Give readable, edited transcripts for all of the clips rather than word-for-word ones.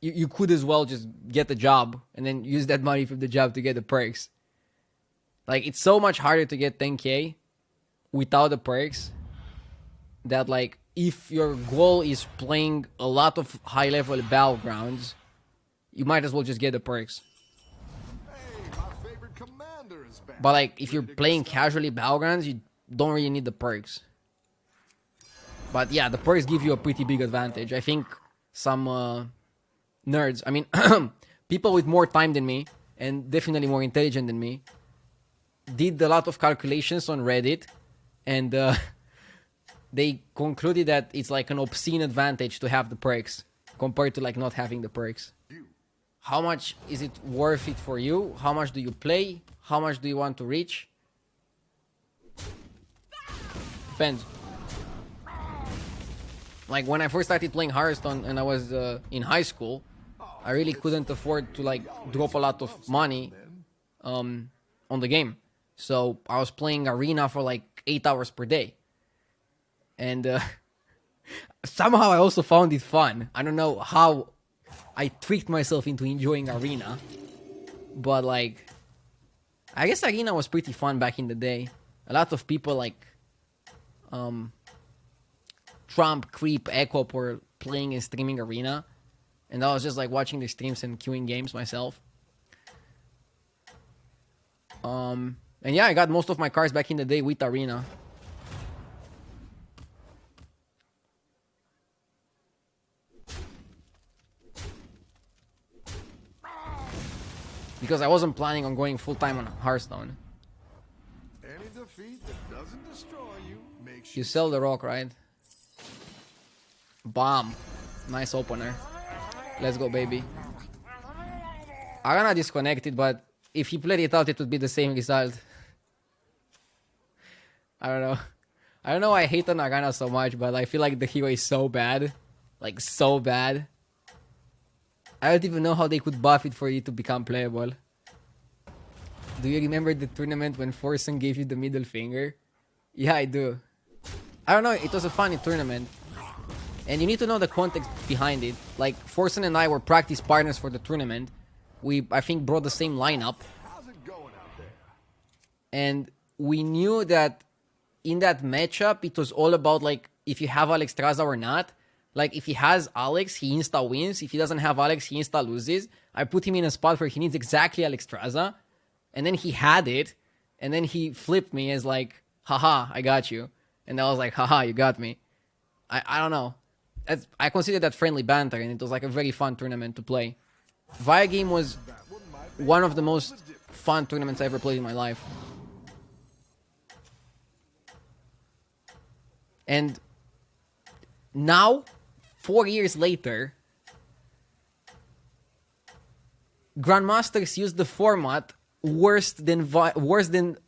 you could as well just get the job and then use that money from the job to get the perks. Like, it's so much harder to get 10k without the perks that, like, if your goal is playing a lot of high-level battlegrounds, you might as well just get the perks. But, like, if you're playing casually battlegrounds, you don't really need the perks. But, yeah, the perks give you a pretty big advantage. I think some nerds, I mean, people with more time than me, and definitely more intelligent than me, did a lot of calculations on Reddit, and they concluded that it's like an obscene advantage to have the perks compared to like not having the perks. How much is it worth it for you? How much do you play? How much do you want to reach? Depends. Like, when I first started playing Hearthstone and I was in high school, I really couldn't afford to like drop a lot of money on the game. So I was playing Arena for like 8 hours per day. And somehow I also found it fun. I don't know how I tricked myself into enjoying Arena. But like, I guess Arena was pretty fun back in the day. A lot of people like Trump, Creep, Echo were playing and streaming Arena. And I was just like watching the streams and queuing games myself. And yeah, I got most of my cards back in the day with Arena. Because I wasn't planning on going full-time on Hearthstone. Any defeat that doesn't destroy you makes You sell the rock, right? Bomb. Nice opener. Let's go, baby. Arana disconnected, but if he played it out, it would be the same result. I don't know. I don't know why I hate on Arana so much, but I feel like the hero is so bad. Like, so bad. I don't even know how they could buff it for you to become playable. Do you remember the tournament when Forsen gave you the middle finger? Yeah, I do. I don't know, it was a funny tournament. And you need to know the context behind it. Like, Forsen and I were practice partners for the tournament. We, I think, brought the same lineup. How's it going out there? And we knew that in that matchup, it was all about, like, if you have Alexstrasza or not. Like, if he has Alex, he insta wins. If he doesn't have Alex, he insta loses. I put him in a spot where he needs exactly Alexstrasza. And then he had it. And then he flipped me as like, haha, I got you. And I was like, haha, you got me. I don't know. I consider that friendly banter, and it was like a very fun tournament to play. Via Game was one of the most fun tournaments I ever played in my life. And now, 4 years later, Grandmasters used the format worse than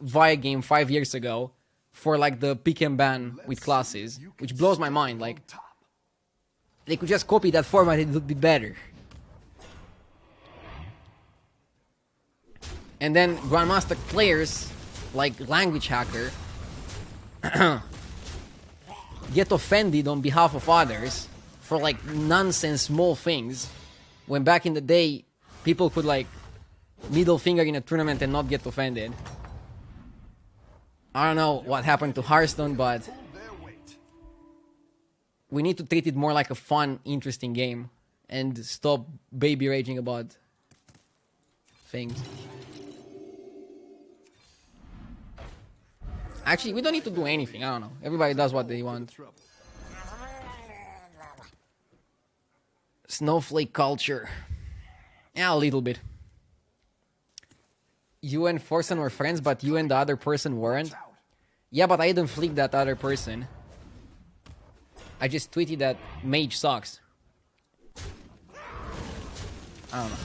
Via Game 5 years ago for like the pick and ban with classes, which blows my mind. Like, they could just copy that format and it would be better. And then Grandmaster players, like Language Hacker, get offended on behalf of others for like nonsense small things, when back in the day people could like middle finger in a tournament and not get offended. I don't know what happened to Hearthstone, but we need to treat it more like a fun, interesting game and stop baby raging about things. Actually, we don't need to do anything. I don't know. Everybody does what they want. Snowflake culture. Yeah, a little bit. You and Forsen were friends, but you and the other person weren't. Yeah, but I didn't flick that other person. I just tweeted that Mage sucks. I don't know.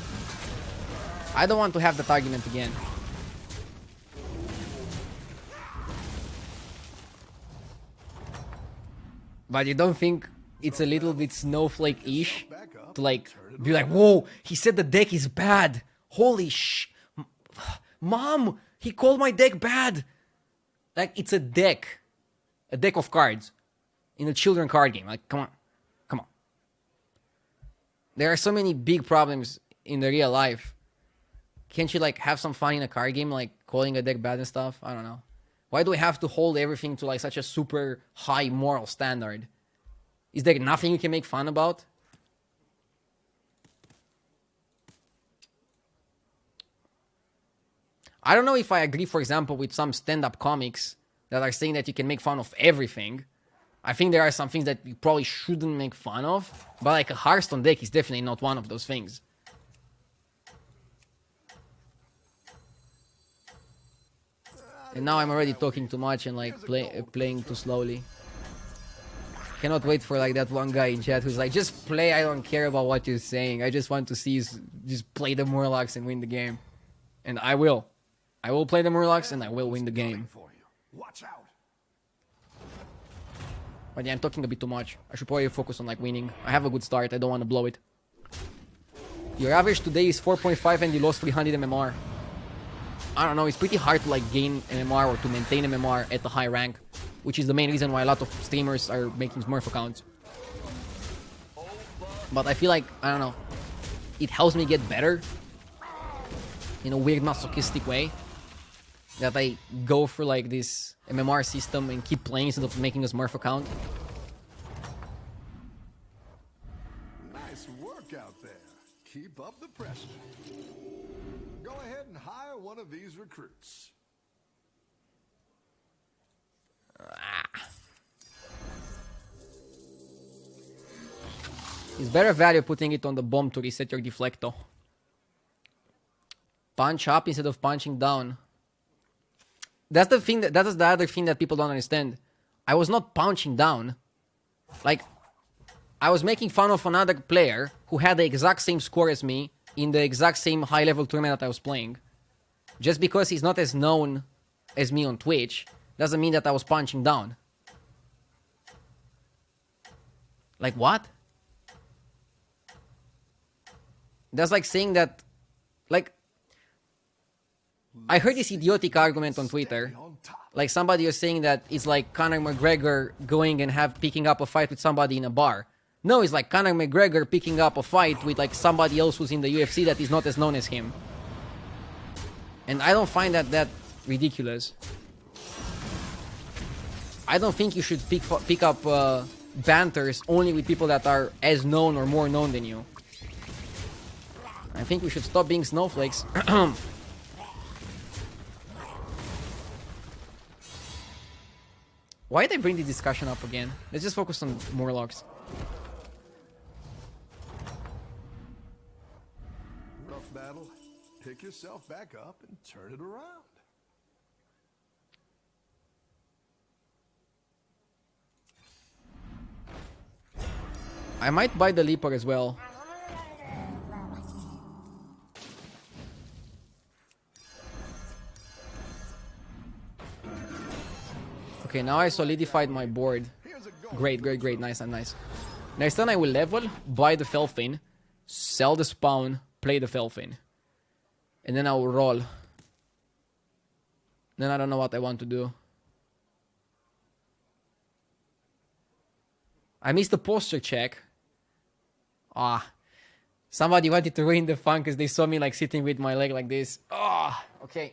I don't want to have that argument again. But you don't think it's a little bit snowflake-ish to like be like, whoa, he said the deck is bad. Holy Mom, he called my deck bad. Like, it's a deck of cards in a children card game. Like, come on. There are so many big problems in the real life. Can't you like have some fun in a card game, like calling a deck bad and stuff? I don't know. Why do we have to hold everything to like such a super high moral standard? Is there nothing you can make fun about? I don't know if I agree, for example, with some stand-up comics that are saying that you can make fun of everything. I think there are some things that you probably shouldn't make fun of, but like a Hearthstone deck is definitely not one of those things. And now I'm already talking too much and like playing too slowly. Cannot wait for like that one guy in chat who's like, just play, I don't care about what you're saying. I just want to see you just play the Murlocs and win the game. And I will. I will play the Murlocs and I will win the game. Watch out. But yeah, I'm talking a bit too much. I should probably focus on like winning. I have a good start, I don't want to blow it. Your average today is 4.5 and you lost 300 MMR. I don't know, it's pretty hard to like gain MMR or to maintain MMR at the high rank, which is the main reason why a lot of streamers are making Smurf accounts. But I feel like, I don't know, it helps me get better in a weird masochistic way. That I go for like this MMR system and keep playing instead of making a Smurf account. Nice work out there. Keep up the pressure. Go ahead and hire one of these recruits. It's better value putting it on the bomb to reset your deflector. Punch up instead of punching down. That's the thing that is the other thing that people don't understand. I was not punching down. Like, I was making fun of another player who had the exact same score as me in the exact same high level tournament that I was playing. Just because he's not as known as me on Twitch doesn't mean that I was punching down. Like what? That's like saying that, like, I heard this idiotic argument on Twitter. Like somebody was saying that it's like Conor McGregor going and picking up a fight with somebody in a bar. No, it's like Conor McGregor picking up a fight with like somebody else who's in the UFC that is not as known as him. And I don't find that ridiculous. I don't think you should pick up banters only with people that are as known or more known than you. I think we should stop being snowflakes. Why did I bring the discussion up again? Let's just focus on Murlocs. Rough battle. Pick yourself back up and turn it around. I might buy the Leaper as well. Okay, now I solidified my board. Great, great, great. Nice and nice. Next time I will level, buy the Felfin, sell the spawn, play the Felfin. And then I will roll. Then I don't know what I want to do. I missed the posture check. Ah. Somebody wanted to ruin the fun because they saw me like sitting with my leg like this. Ah. Okay.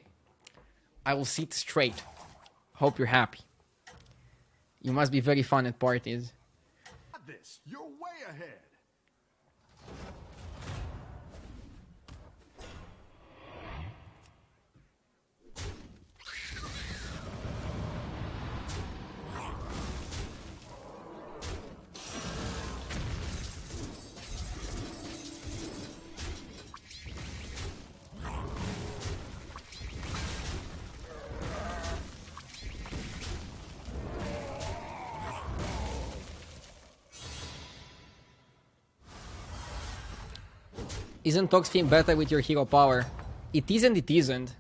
I will sit straight. Hope you're happy. You must be very fun at parties. This, you're way ahead. Isn't Toxfin better with your hero power? It isn't, it isn't.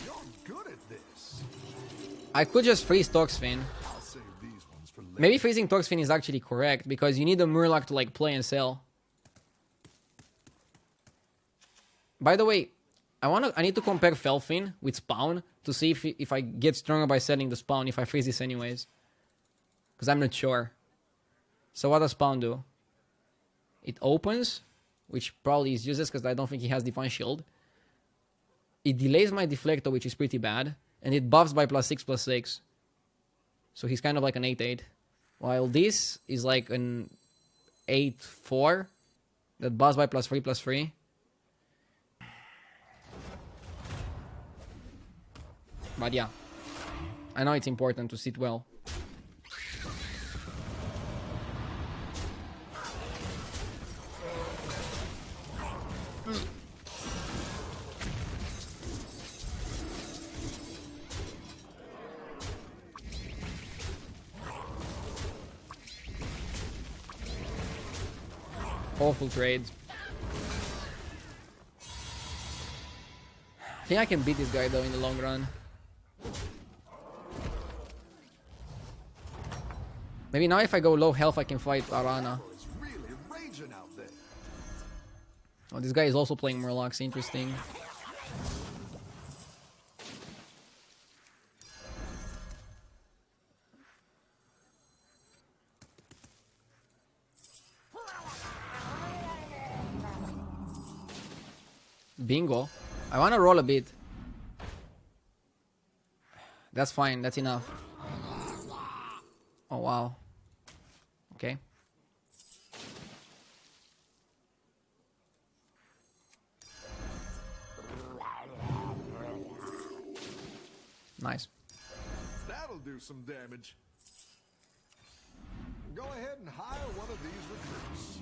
You're good at this. I could just freeze Toxfin. I'll save these ones for later. Maybe freezing Toxfin is actually correct, because you need a Murloc to like play and sell. By the way, I need to compare Felfin with Spawn to see if I get stronger by selling the Spawn if I freeze this anyways. Because I'm not sure. So what does Spawn do? It opens, which probably is useless because I don't think he has Divine Shield. It delays my Deflector, which is pretty bad. And it buffs by +6/+6. So he's kind of like an 8/8. While this is like an 8/4 that buffs by +3/+3. But yeah, I know it's important to sit well. Awful trades. I think I can beat this guy though in the long run. Maybe now if I go low health I can fight Arana. It's really raging out there. Oh, this guy is also playing Murlocs, interesting. Bingo. I want to roll a bit. That's fine, that's enough. Oh wow. Okay. Nice. That'll do some damage. Go ahead and hire one of these recruits.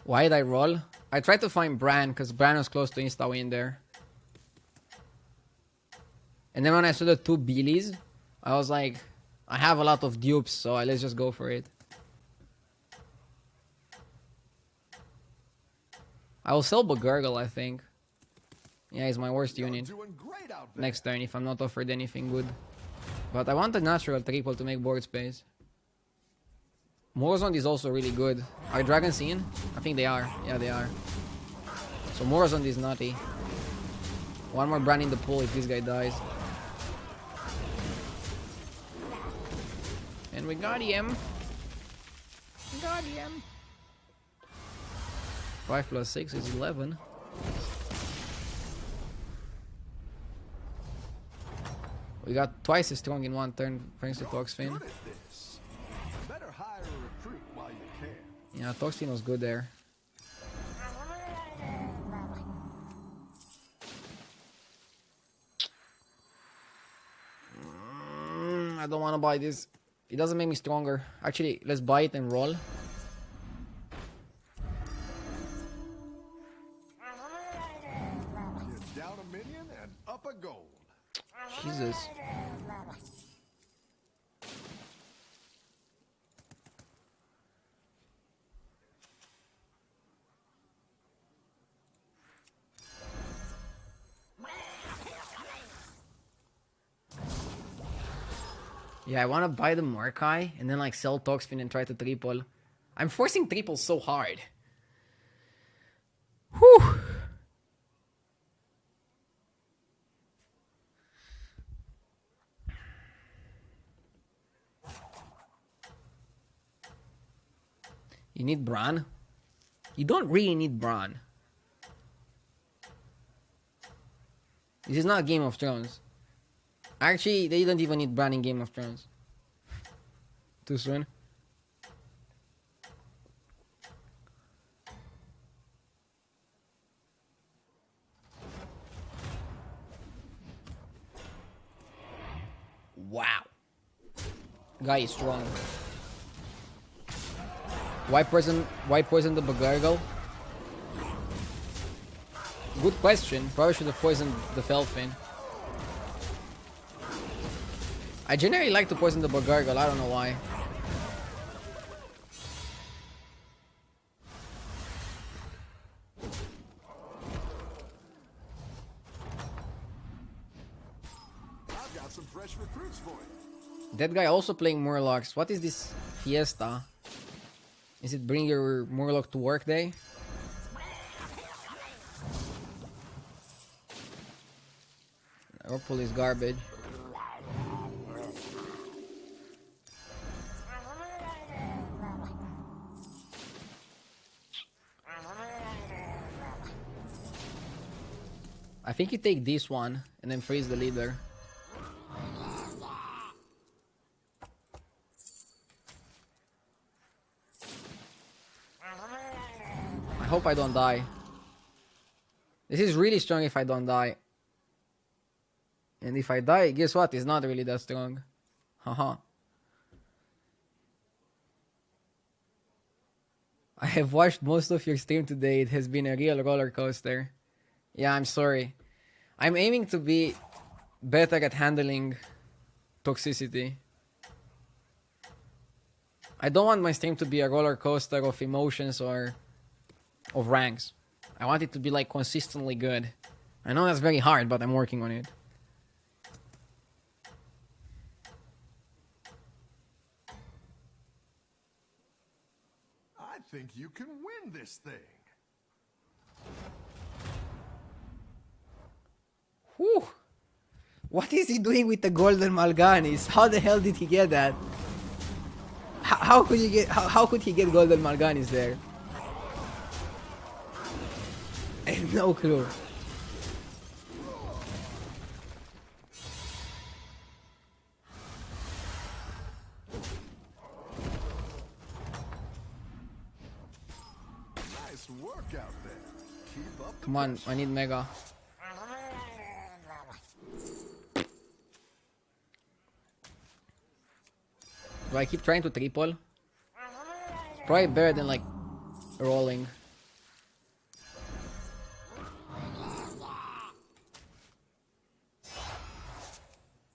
Why did I roll? I tried to find Bran because Bran was close to insta-win there. And then when I saw the 2 Billies, I was like, I have a lot of dupes, so let's just go for it. I will sell Bagurgle, I think. Yeah, he's my worst unit. Doing great out there. Next turn if I'm not offered anything good. But I want a natural triple to make board space. Morzond is also really good. Are Dragons in? I think they are. Yeah, they are. So Morzond is nutty. One more Bran in the pool if this guy dies. And we got him. We got him. 5 + 6 is 11. We got twice as strong in one turn thanks to Toxfin. Good at this. Better hire a recruit while you can. Yeah, Toxfin was good there. I don't want to buy this. It doesn't make me stronger. Actually, let's buy it and roll. You're down a minion and up a gold. Jesus. Yeah, I want to buy the Murkai and then like sell Toxfin and try to triple. I'm forcing triples so hard. Whew. You need Bran? You don't really need Bran. This is not Game of Thrones. Actually, they don't even need Bran in Game of Thrones. Too soon. Wow. Guy is strong. Why poison the Bagurgle? Good question. Probably should have poisoned the Felfin. I generally like to poison the Bagurgle, I don't know why. I've got some fresh recruits for you. That guy also playing Murlocs. What is this fiesta? Is it bring your Murloc to work day? Whirlpool is garbage. I think you take this one and then freeze the leader. I hope I don't die. This is really strong if I don't die. And if I die, guess what? It's not really that strong. Haha. I have watched most of your stream today. It has been a real roller coaster. Yeah, I'm sorry. I'm aiming to be better at handling toxicity. I don't want my stream to be a roller coaster of emotions or of ranks. I want it to be like consistently good. I know that's very hard, but I'm working on it. I think you can win this thing. Whew. What is he doing with the golden Malganis? How the hell did he get that? How could he get? How could he get golden Malganis there? I have no clue. Nice work out there. Keep up the Come on, I need Mega. Do I keep trying to triple? Probably better than like rolling.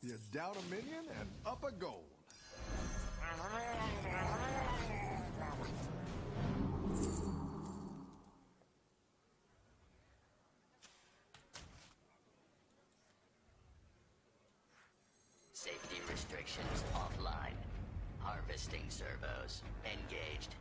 You're down a minion and up a gold. Safety restrictions offline. Harvesting servos engaged.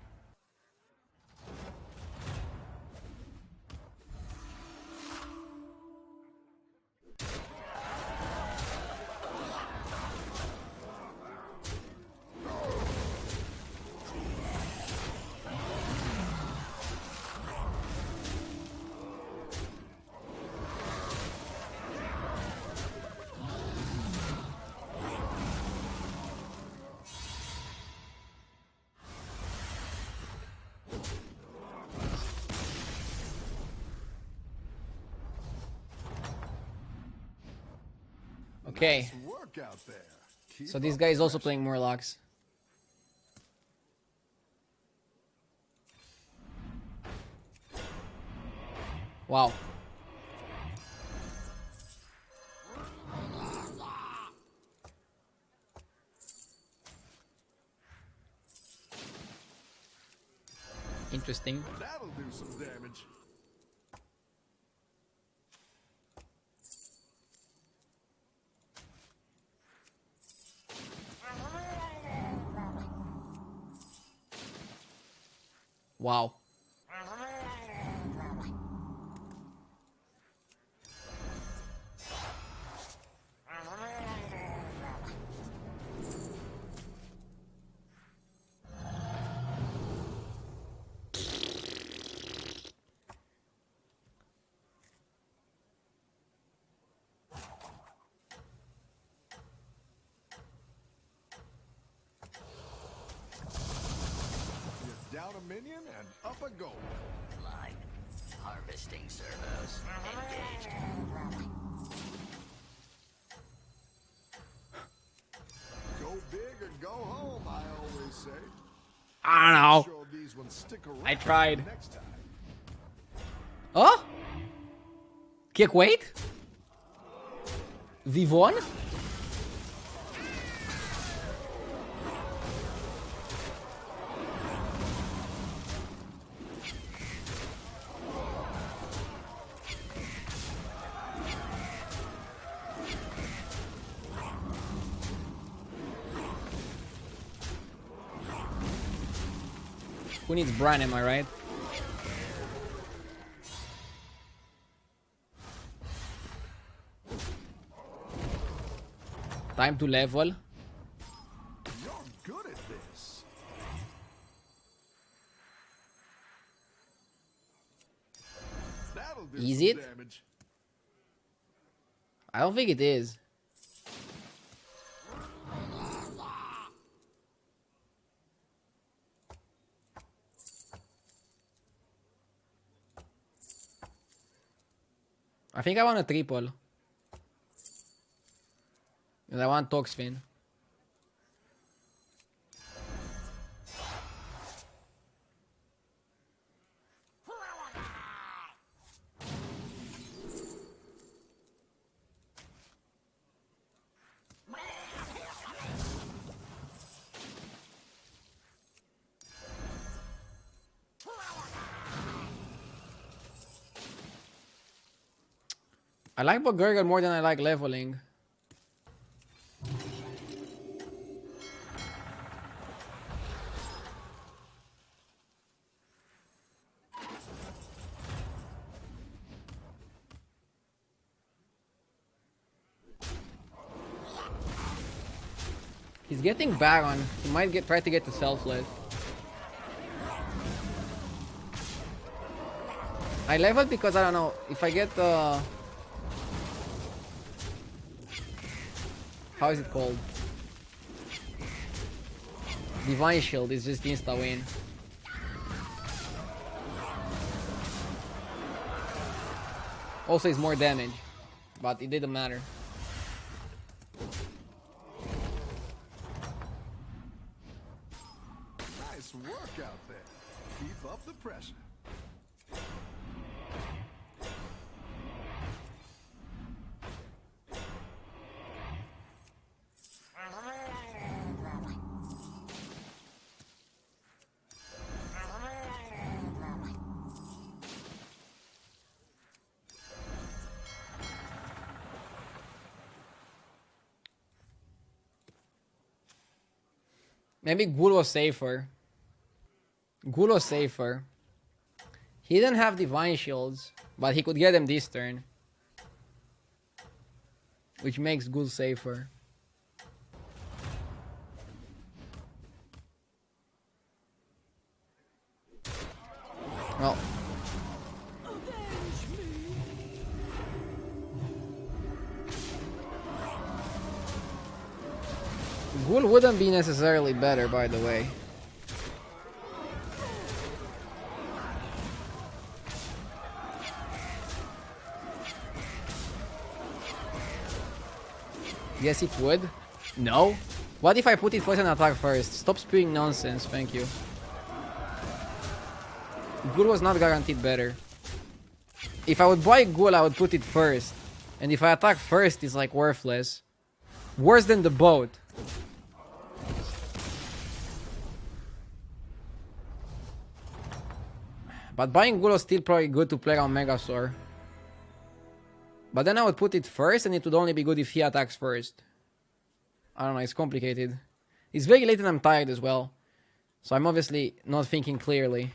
Okay, Nice work out there. Keep so this up guy the is also pressure. playing Murlocs. Wow. Interesting. That'll do some damage. Wow. You're down a minion and up a gold. Line. Harvesting servos engaged. Go big or go home, I always say. I don't know. Sure these ones stick around I tried. next time. Oh? Kick weight? Vivon? Who needs Bran, am I right? Time to level. You're good at this. That'll do Is some it? damage. I don't think it is. I think I want a triple. And I want Toxfin. I like Flurgl more than I like leveling. He's getting Baron. He might try to get the selfless. I leveled because I don't know if I get the how is it called? Divine Shield is just insta win. Also, it's more damage, but it didn't matter. Nice work out there. Keep up the pressure. Maybe Ghoul was safer. Ghoul was safer. He didn't have Divine Shields, but he could get them this turn. Which makes Ghoul safer. Well. Ghoul wouldn't be necessarily better, by the way. Yes, it would. No. What if I put it first and attack first? Stop spewing nonsense, thank you. Ghoul was not guaranteed better. If I would buy Ghoul, I would put it first. And if I attack first, it's like worthless. Worse than the boat. But buying Ghoul is still probably good to play on Megasaur. But then I would put it first, and it would only be good if he attacks first. I don't know, it's complicated. It's very late and I'm tired as well. So I'm obviously not thinking clearly.